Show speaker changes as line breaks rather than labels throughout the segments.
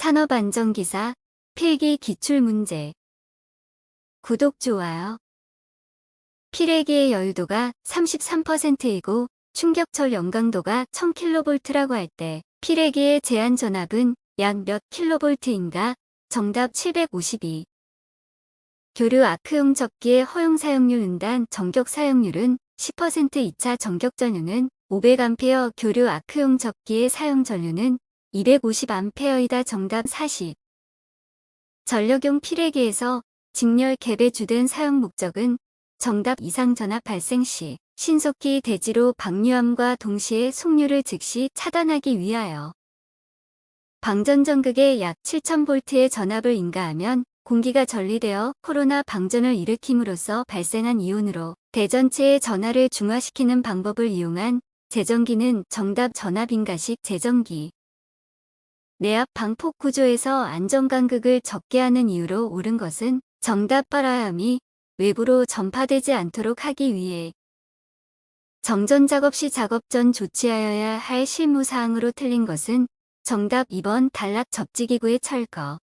산업안전기사 필기 기출문제. 구독, 좋아요. 필기의 여유도가 33%이고 충격철 연강도가 1000kV라고 할 때 필기의 제한 전압은 약 몇 kV인가? 정답 752. 교류 아크용 접기의 허용 사용률 응단 전격 사용률은 10%. 2차 전격 전류는 500A, 교류 아크용 접기의 사용 전류는 250A이다. 정답 40. 전력용 필기에서 직렬 갭의 주된 사용 목적은 정답 이상 전압 발생 시 신속히 대지로 방류함과 동시에 속류를 즉시 차단하기 위하여 방전전극에 약 7000V의 전압을 인가하면 공기가 전리되어 코로나 방전을 일으킴으로써 발생한 이온으로 대전체의 전하를 중화시키는 방법을 이용한 제전기는 정답 전압인가식 제전기. 내압 방폭 구조에서 안전간극을 적게 하는 이유로 옳은 것은 정답 빨아야함이 외부로 전파되지 않도록 하기 위해 정전 작업 시 작업 전 조치하여야 할 실무사항으로 틀린 것은 정답 2번 단락 접지기구의 철거.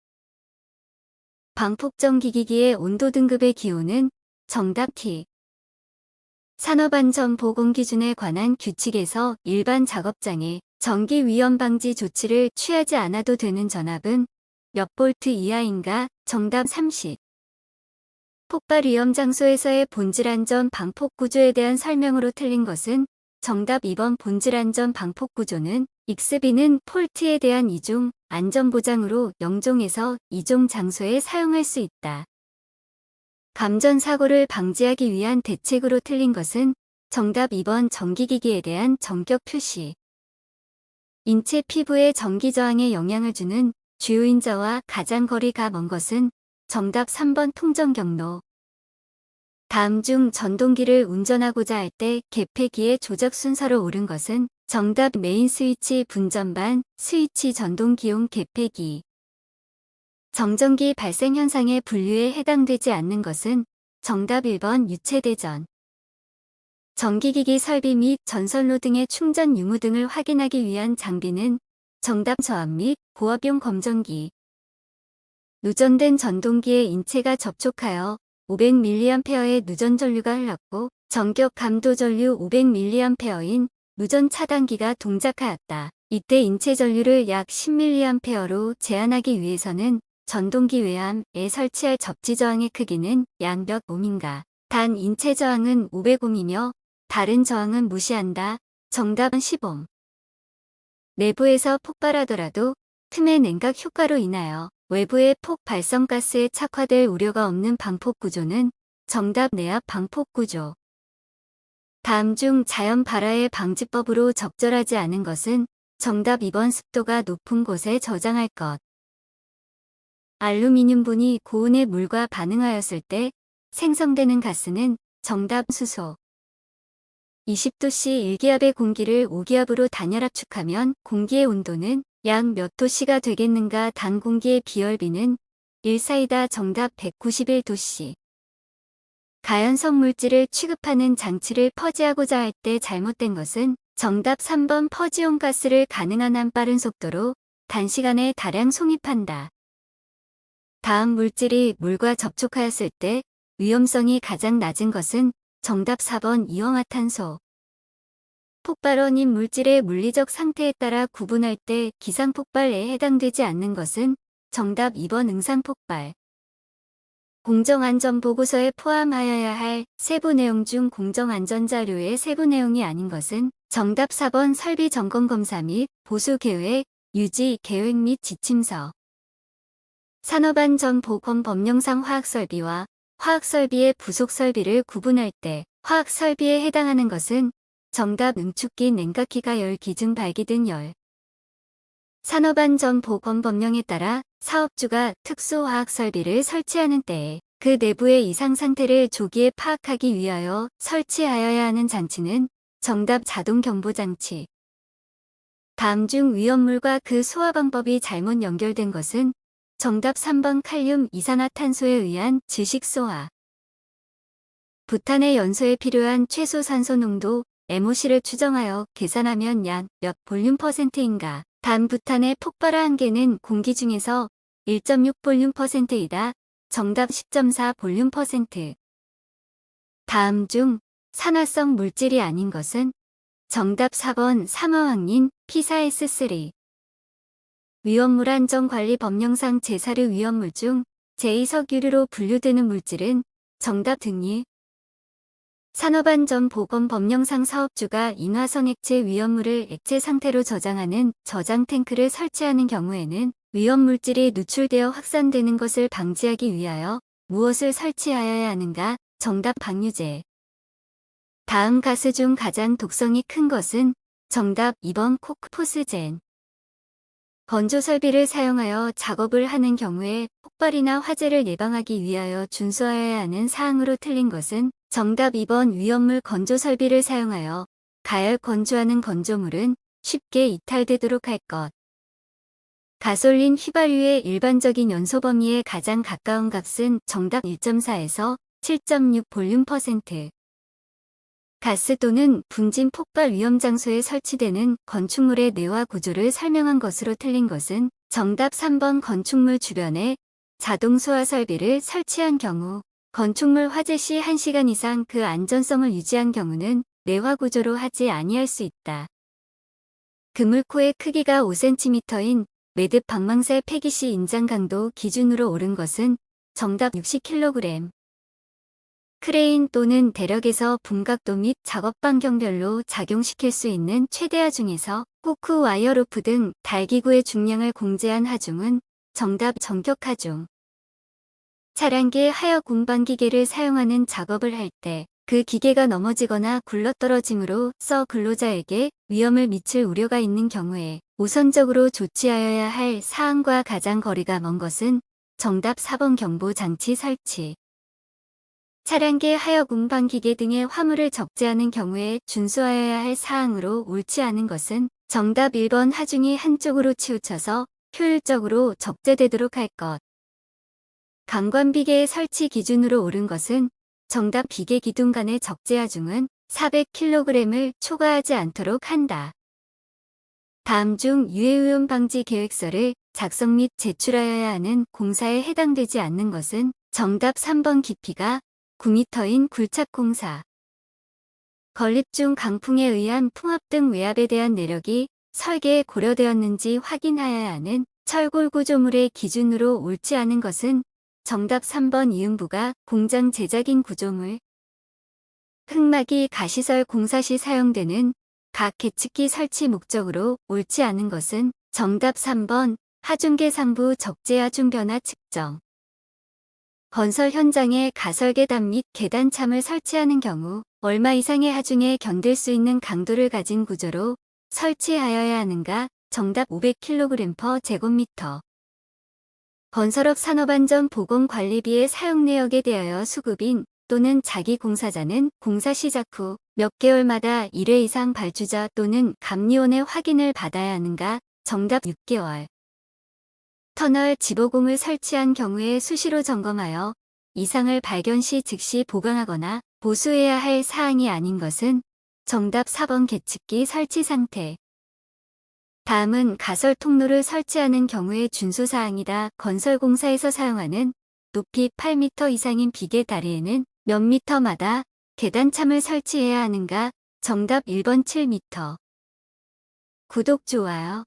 방폭전기기기의 온도 등급의 기호는 정답 T. 산업안전보건기준에 관한 규칙에서 일반 작업장에 전기 위험 방지 조치를 취하지 않아도 되는 전압은 몇 볼트 이하인가? 정답 30. 폭발 위험 장소에서의 본질안전 방폭 구조에 대한 설명으로 틀린 것은 정답 2번 본질안전 방폭 구조는 XB는 폴트에 대한 이종 안전보장으로 0종에서 2종 장소에 사용할 수 있다. 감전사고를 방지하기 위한 대책으로 틀린 것은 정답 2번 전기기기에 대한 전격 표시. 인체 피부에 전기 저항에 영향을 주는 주요 인자와 가장 거리가 먼 것은 정답 3번 통전 경로. 다음 중 전동기를 운전하고자 할 때 개폐기의 조작 순서로 옳은 것은 정답 메인 스위치 분전반 스위치 전동기용 개폐기. 정전기 발생 현상의 분류에 해당되지 않는 것은 정답 1번 유체대전. 전기기기 설비 및 전선로 등의 충전 유무 등을 확인하기 위한 장비는 정답 저압 및 고압용 검전기. 누전된 전동기에 인체가 접촉하여 500mA의 누전 전류가 흘렀고 전격 감도 전류 500mA인 누전 차단기가 동작하였다. 이때 인체 전류를 약 10mA로 제한하기 위해서는 전동기 외함에 설치할 접지 저항의 크기는 약 몇 ohm인가? 단 인체 저항은 500ohm이며 다른 저항은 무시한다. 정답은 10ohm. 내부에서 폭발하더라도 틈의 냉각 효과로 인하여 외부의 폭 발성가스에 착화될 우려가 없는 방폭 구조는 정답 내압 방폭 구조. 다음 중 자연 발화의 방지법으로 적절하지 않은 것은 정답 2번 습도가 높은 곳에 저장할 것. 알루미늄분이 고온의 물과 반응하였을 때 생성되는 가스는 정답 수소. 20도씨 1기압의 공기를 5기압으로 단열 압축하면 공기의 온도는 약 몇 도씨가 되겠는가? 단 공기의 비열비는 1사이다. 정답 191도씨. 가연성 물질을 취급하는 장치를 퍼지하고자 할 때 잘못된 것은 정답 3번 퍼지용 가스를 가능한 한 빠른 속도로 단시간에 다량 송입한다. 다음 물질이 물과 접촉하였을 때 위험성이 가장 낮은 것은 정답 4번 이황화탄소. 폭발원인 물질의 물리적 상태에 따라 구분할 때 기상폭발에 해당되지 않는 것은 정답 2번 응산폭발. 공정안전보고서에 포함하여야 할 세부 내용 중 공정안전자료의 세부 내용이 아닌 것은 정답 4번 설비 점검검사 및 보수 계획, 유지 계획 및 지침서. 산업안전보건법령상 화학설비와 화학설비의 부속설비를 구분할 때 화학설비에 해당하는 것은 정답 응축기 냉각기가 열 기증 발기 등 열. 산업안전보건법령에 따라 사업주가 특수화학설비를 설치하는 때에 그 내부의 이상 상태를 조기에 파악하기 위하여 설치하여야 하는 장치는 정답 자동경보장치. 다음 중 위험물과 그 소화 방법이 잘못 연결된 것은 정답 3번 칼륨 이산화탄소에 의한 질식소화. 부탄의 연소에 필요한 최소 산소 농도 MOC를 추정하여 계산하면 약 몇 볼륨 %인가? 단 부탄의 폭발화 한계는 공기 중에서 1.6 볼륨%이다. 정답 10.4 볼륨%. 다음 중 산화성 물질이 아닌 것은? 정답 4번 삼화황인 P4S3. 위험물 안전관리 법령상 제4류 위험물 중 제2석유류로 분류되는 물질은? 정답 등유. 산업안전보건 법령상 사업주가 인화성 액체 위험물을 액체 상태로 저장하는 저장 탱크를 설치하는 경우에는 위험물질이 누출되어 확산되는 것을 방지하기 위하여 무엇을 설치하여야 하는가? 정답 방류제. 다음 가스 중 가장 독성이 큰 것은? 정답 2번 코크포스젠. 건조 설비를 사용하여 작업을 하는 경우에 폭발이나 화재를 예방하기 위하여 준수하여야 하는 사항으로 틀린 것은? 정답 2번 위험물 건조 설비를 사용하여 가열 건조하는 건조물은 쉽게 이탈되도록 할 것. 가솔린 휘발유의 일반적인 연소 범위에 가장 가까운 값은? 정답 1.4에서 7.6 볼륨%. 가스 또는 분진 폭발 위험 장소에 설치되는 건축물의 내화 구조를 설명한 것으로 틀린 것은? 정답 3번 건축물 주변에 자동 소화 설비를 설치한 경우. 건축물 화재 시 1시간 이상 그 안전성을 유지한 경우는 내화 구조로 하지 아니할 수 있다. 그물코의 크기가 5cm인 매듭 방망새 폐기시 인장 강도 기준으로 옳은 것은? 정답 60kg. 크레인 또는 대력에서 분각도 및 작업 반경별로 작용시킬 수 있는 최대하 중에서 후크 와이어 로프 등 달기구의 중량을 공제한 하중은? 정답 정격 하중. 차량계 하역 운반 기계를 사용하는 작업을 할 때 그 기계가 넘어지거나 굴러떨어짐으로 써 근로자에게 위험을 미칠 우려가 있는 경우에 우선적으로 조치하여야 할 사항과 가장 거리가 먼 것은? 정답 4번 경보 장치 설치. 차량계 하역 운반 기계 등의 화물을 적재하는 경우에 준수하여야 할 사항으로 옳지 않은 것은? 정답 1번 하중이 한쪽으로 치우쳐서 효율적으로 적재되도록 할 것. 강관비계의 설치 기준으로 옳은 것은? 정답 비계 기둥 간의 적재 하중은 400kg을 초과하지 않도록 한다. 다음 중 유해오염 방지 계획서를 작성 및 제출하여야 하는 공사에 해당되지 않는 것은? 정답 3번 깊이가 9m인 굴착공사. 건립 중 강풍에 의한 풍압 등 외압에 대한 내력이 설계에 고려되었는지 확인하여야 하는 철골 구조물의 기준으로 옳지 않은 것은? 정답 3번 이음부가 공장 제작인 구조물. 흙막이 가시설 공사 시 사용되는 각 계측기 설치 목적으로 옳지 않은 것은? 정답 3번 하중계 상부 적재 하중 변화 측정. 건설 현장에 가설계단 및 계단참을 설치하는 경우 얼마 이상의 하중에 견딜 수 있는 강도를 가진 구조로 설치하여야 하는가? 정답 500kg/제곱미터. 건설업 산업안전보건관리비의 사용 내역에 대하여 수급인 또는 자기 공사자는 공사 시작 후 몇 개월마다 1회 이상 발주자 또는 감리원의 확인을 받아야 하는가? 정답 6개월. 터널 지보공을 설치한 경우에 수시로 점검하여 이상을 발견 시 즉시 보강하거나 보수해야 할 사항이 아닌 것은? 정답 4번 계측기 설치 상태. 다음은 가설 통로를 설치하는 경우의 준수사항이다. 건설공사에서 사용하는 높이 8m 이상인 비계 다리에는 몇 미터마다 계단참을 설치해야 하는가? 정답 1번 7m. 구독, 좋아요.